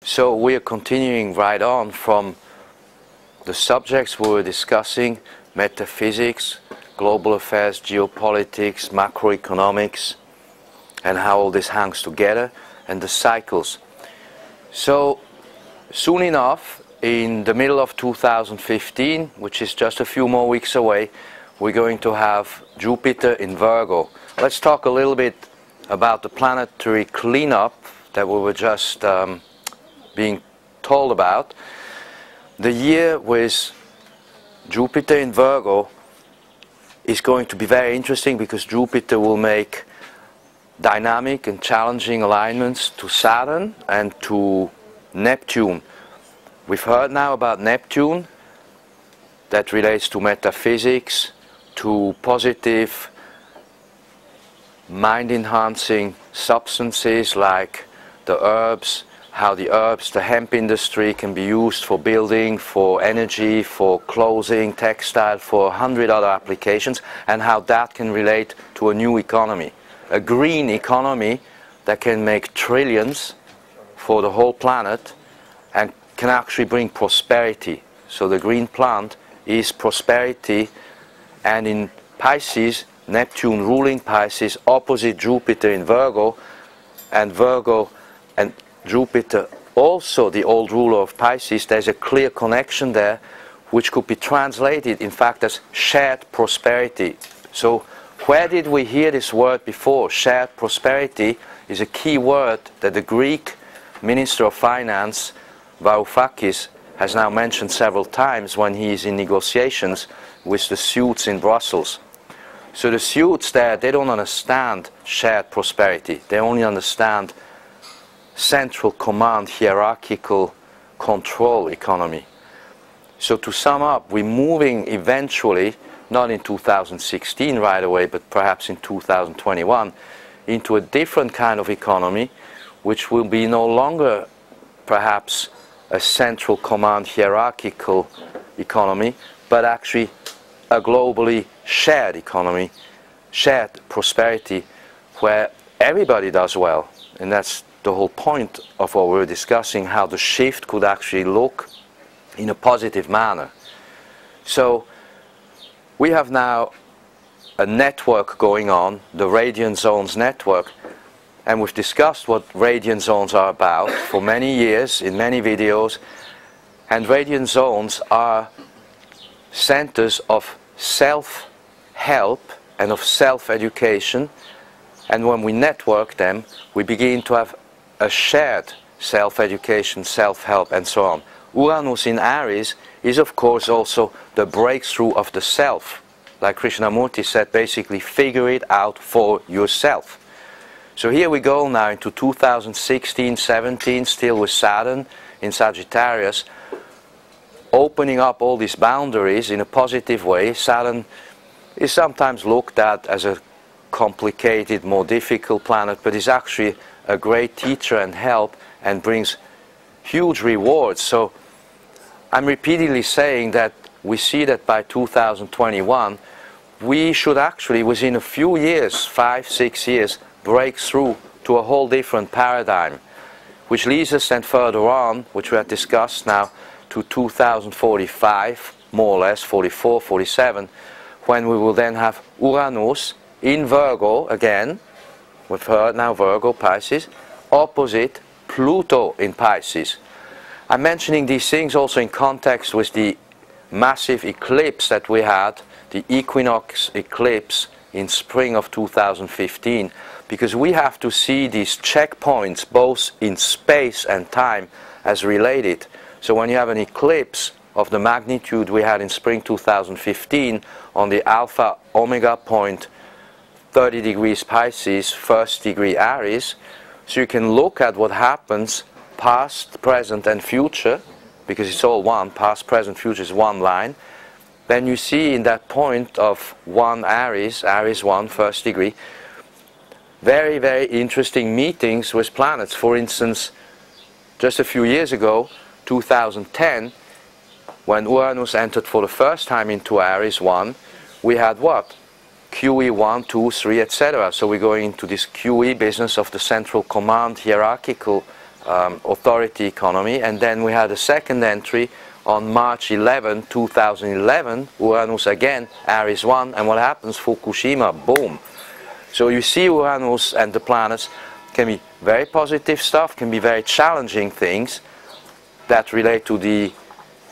So we are continuing right on from the subjects we were discussing: metaphysics, global affairs, geopolitics, macroeconomics, and how all this hangs together, and the cycles. So soon enough, in the middle of 2015, which is just a few more weeks away, we're going to have Jupiter in Virgo. Let's talk a little bit about the planetary cleanup that we were just being told about. The year with Jupiter in Virgo is going to be very interesting because Jupiter will make dynamic and challenging alignments to Saturn and to Neptune. We've heard now about Neptune. That relates to metaphysics, to positive mind-enhancing substances like the herbs, how the herbs, the hemp industry can be used for building, for energy, for clothing, textile, for 100 other applications, and how that can relate to a new economy. A green economy that can make trillions for the whole planet and can actually bring prosperity. So the green plant is prosperity, and in Pisces, Neptune ruling Pisces opposite Jupiter in Virgo, and Virgo and Jupiter, also the old ruler of Pisces, there's a clear connection there which could be translated in fact as shared prosperity. So where did we hear this word before? Shared prosperity is a key word that the Greek Minister of Finance, Varoufakis, has now mentioned several times when he is in negotiations with the suits in Brussels. So the suits there, they don't understand shared prosperity. They only understand central command, hierarchical control economy. So to sum up, we're moving eventually, not in 2016 right away, but perhaps in 2021, into a different kind of economy, which will be no longer perhaps a central command, hierarchical economy, but actually a globally shared economy, shared prosperity, where everybody does well. And that's the whole point of what we're discussing, how the shift could actually look in a positive manner. So we have now a network going on, the radiant zones network, and we've discussed what radiant zones are about for many years in many videos. And radiant zones are centers of self-help and of self-education, and when we network them, we begin to have a shared self-education, self-help, and so on. Uranus in Aries is of course also the breakthrough of the self. Like Krishnamurti said, basically figure it out for yourself. So here we go now into 2016-17, still with Saturn in Sagittarius, opening up all these boundaries in a positive way. Saturn is sometimes looked at as a complicated, more difficult planet, but is actually a great teacher and help and brings huge rewards. So I'm repeatedly saying that we see that by 2021 we should actually within a few years, 5-6 years, break through to a whole different paradigm, which leads us then further on, which we have discussed now, to 2045, more or less, 44, 47, when we will then have Uranus in Virgo again. We've heard now Virgo, Pisces, opposite Pluto in Pisces. I'm mentioning these things also in context with the massive eclipse that we had, the equinox eclipse in spring of 2015, because we have to see these checkpoints both in space and time as related. So when you have an eclipse of the magnitude we had in spring 2015 on the alpha omega point, 30 degrees Pisces, 1st degree Aries, so you can look at what happens past, present and future, because it's all one, past, present, future is one line. Then you see in that point of 1 Aries, Aries 1, 1st degree, very, very interesting meetings with planets. For instance, just a few years ago, 2010, when Uranus entered for the first time into Aries 1, we had what? QE 1, 2, 3, etc. So we're going into this QE business of the central command, hierarchical authority economy, and then we had a second entry on March 11, 2011, Uranus again, Aries 1, and what happens? Fukushima, boom. So you see Uranus and the planets can be very positive stuff, can be very challenging things that relate to the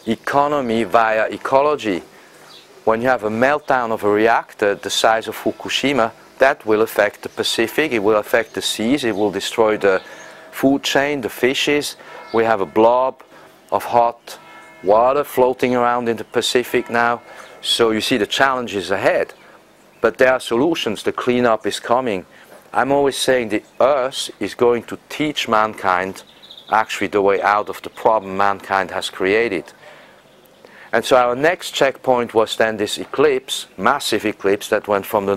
economy via ecology. When you have a meltdown of a reactor the size of Fukushima, that will affect the Pacific, it will affect the seas, it will destroy the food chain, the fishes. We have a blob of hot water floating around in the Pacific now. So you see the challenges ahead. But there are solutions, the cleanup is coming. I'm always saying the Earth is going to teach mankind actually the way out of the problem mankind has created. And so our next checkpoint was then this eclipse, massive eclipse that went from the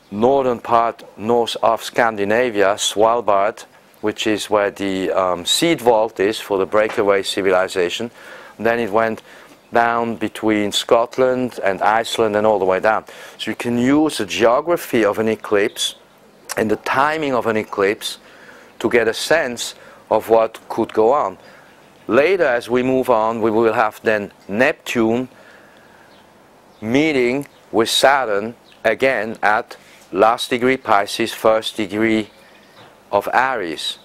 northern part, north of Scandinavia, Svalbard, which is where the seed vault is for the breakaway civilization. And then it went down between Scotland and Iceland and all the way down. So you can use the geography of an eclipse and the timing of an eclipse to get a sense of what could go on. Later, as we move on, we will have then Neptune meeting with Saturn again at last degree Pisces, first degree of Aries,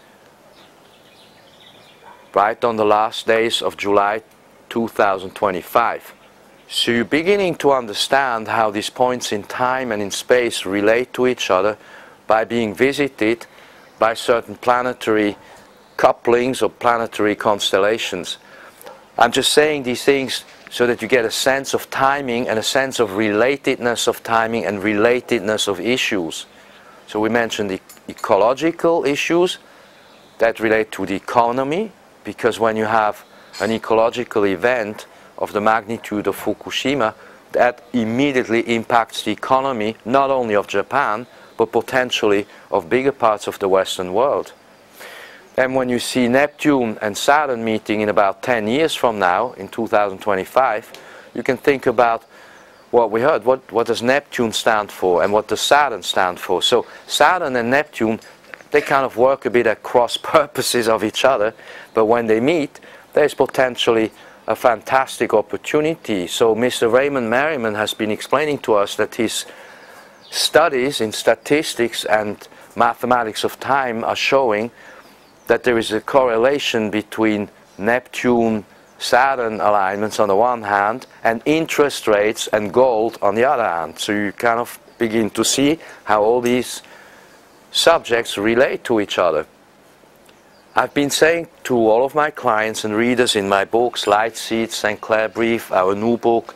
right on the last days of July 2025. So you're beginning to understand how these points in time and in space relate to each other by being visited by certain planetary couplings or planetary constellations. I'm just saying these things so that you get a sense of timing and a sense of relatedness of timing and relatedness of issues. So we mentioned the ecological issues that relate to the economy, because when you have an ecological event of the magnitude of Fukushima, that immediately impacts the economy not only of Japan but potentially of bigger parts of the Western world. And when you see Neptune and Saturn meeting in about 10 years from now, in 2025, you can think about what we heard. What does Neptune stand for and what does Saturn stand for? So Saturn and Neptune, they kind of work a bit at cross purposes of each other, but when they meet, there's potentially a fantastic opportunity. So Mr. Merriman has been explaining to us that his studies in statistics and mathematics of time are showing that there is a correlation between Neptune-Saturn alignments on the one hand and interest rates and gold on the other hand. So you kind of begin to see how all these subjects relate to each other. I've been saying to all of my clients and readers in my books, Light Seeds, St.Clair Brief, our new book,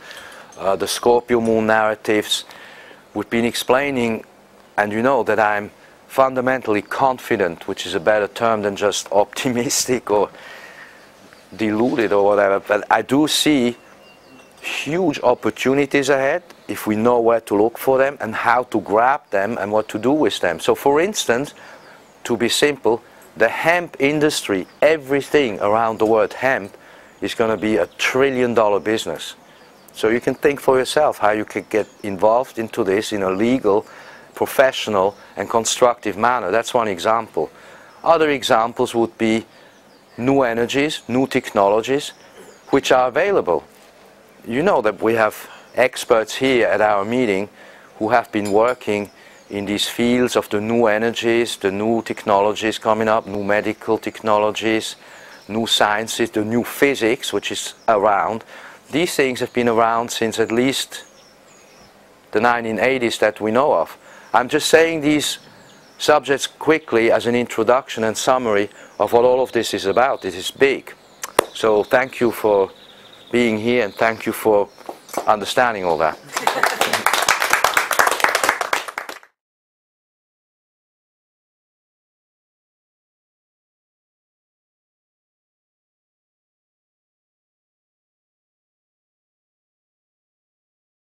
the Scorpio Moon Narratives, we've been explaining, and you know that I'm fundamentally confident, which is a better term than just optimistic or deluded or whatever, but I do see huge opportunities ahead if we know where to look for them and how to grab them and what to do with them. So for instance, to be simple, the hemp industry, everything around the word hemp is going to be $1 trillion business. So you can think for yourself how you could get involved into this in a legal, professional and constructive manner. That's one example. Other examples would be new energies, new technologies which are available. You know that we have experts here at our meeting who have been working in these fields of the new energies, the new technologies coming up, new medical technologies, new sciences, the new physics which is around. These things have been around since at least the 1980s that we know of. I'm just saying these subjects quickly as an introduction and summary of what all of this is about. It is big. So thank you for being here and thank you for understanding all that.